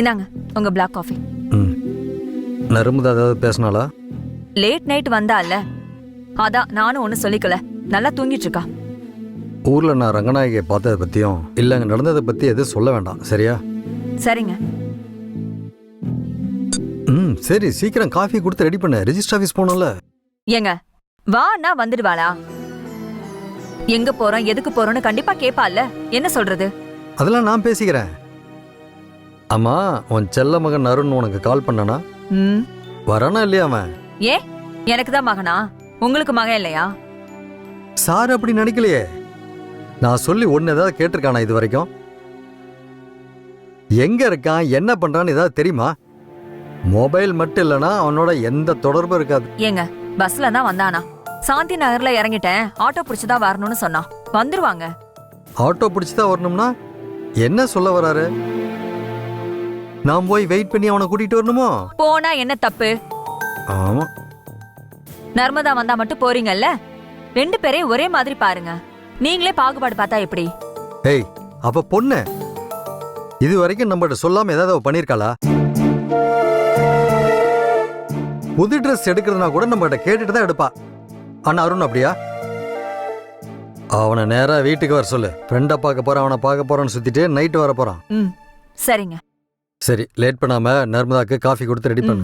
இந்தாங்க உங்க black coffee. ம். நர்மதா ஏதாவது பேசினாளா? லேட் நைட் வந்தால, அதான் நானும் ஒன்னும் சொல்லிக்கல. நல்லா தூங்கிட்டு இருக்கா. ஊர்ல நான் ரங்கநாயகியை பார்த்ததை பத்தியும் இல்ல அங்க நடந்ததை பத்தி எதுவும் சொல்ல வேண்டாம், சரியா? சரிங்க. ம், சரி, சீக்கிரம் காஃபி கொடுத்து ரெடி பண்ண. ரெஜிஸ்டர் ஆஃபீஸ் போகணும்ல. ஏங்க வான்னா வந்துடுவாளா? எங்க போறோம் எதுக்கு போறோம்னு கண்டிப்பா கேப்பால. என்ன சொல்றது? அதெல்லாம் நான் பேசிக்கிறேன். அம்மா, உன் செல்ல மகன் அருண் உனக்கு கால் பண்ணனா? ம். வரானா இல்லையா அவன்? ஏ எனக்கு தான் மகனா? உங்களுக்கு மகன் இல்லையா? சார் அப்படி நினைக்கலையே. நான் சொல்லி ஒன்னு ஏதாவது கேட்டிருக்கானா இது வரைக்கும்? எங்க இருக்கான், என்ன பண்றான்னு ஏதாவது தெரியுமா? மொபைல் மட்டும் இல்லனா அவனோட எந்த தொடர்பும் இருக்காது. ஏங்க பஸ்ல தான் வந்தானா? சாந்தி நகர்ல இறங்கிட்டேன், ஆட்டோ பிடிச்சுதான் வரணும்னு சொன்னா. வந்துருவாங்க. ஆட்டோ பிடிச்சுதான் வரணும்னா என்ன சொல்ல வராரு? நான் போய் வெயிட் பண்ணி அவனை கூட்டிட்டு வரணுமோ? போனா என்ன தப்பு? ஆமா. நர்மதா வந்தா மட்டும் போறீங்கல்ல, 2 பேரையும் ஒரே மாதிரி பாருங்க. நீங்களே பாகுபாடு பார்த்தா எப்படி? ஏய், அவ பொண்ணு. இது வரைக்கும் நம்மகிட்ட சொல்லாம ஏதாவது அவ பண்ணிருக்காளா? புது ட்ரெஸ் எடுக்கிறதுனா கூட நம்மகிட்ட கேட்டுட்டு தான் எடுப்பா. ஆனா அருண் அப்படியா? அவனை நேரா வீட்டுக்கு வர சொல்லு. ஃப்ரெண்டை பார்க்க போறான், அவனை பார்க்க போறான்னு சுத்திட்டு நைட்டு வர போறான். ம் சரிங்க. சரி, லேட் பண்ணாம நர்மதாக்கு காஃபி கொடுத்து ரெடி பண்ணு.